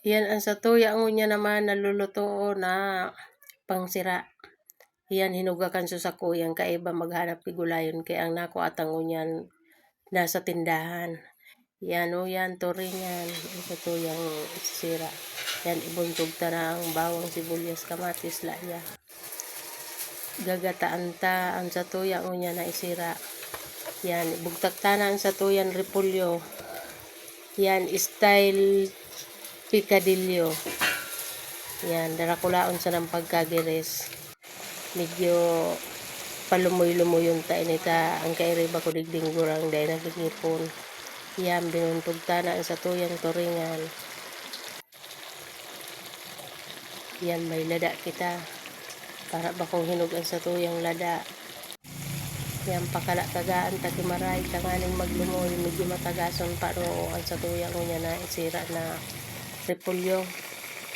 Yan ang satuya ngunya naman naluluto na pangsira. Yan hinugakan sa kuyang kaiba maghanap ti gulayon kay ang nako atang ngunyan nasa tindahan. Yan o yan turingan ang satuyang sira. Yan ibuntog ta na ang bawang sibuyas kamatis laya. Gagataan ta ang satuya ngunya na isira. Yan bugtak ta na ang satuyan repolyo. Yan style picadillo. Yan darakulaon sa ng pagkagiris. Medyo palumoy-lumoy yung tainita ang kairiba ko digding gurang dahil nagigipon. Yan binuntog ta na ang satuyang turingan. Yan may lada kita. Para ba kung hinog ang satuyang lada. Yan pakala-tagaan takimaray tanganing maglumoy medyo matagason pa no ang satuyang niya na isira na repolyo.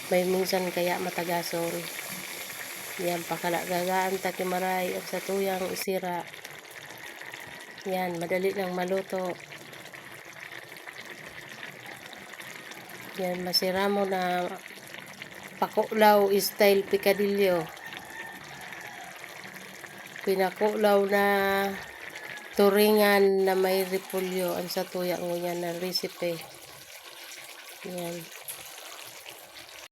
May minsan kaya matagason. Yan pakala-tagaan takimaray ang satuyang isira. Yan madali lang maluto. Yan masira mo na pakulaw style picadillo. Pinakulaw na turingan na may repolyo ang satuya ngunya na recipe. Yan.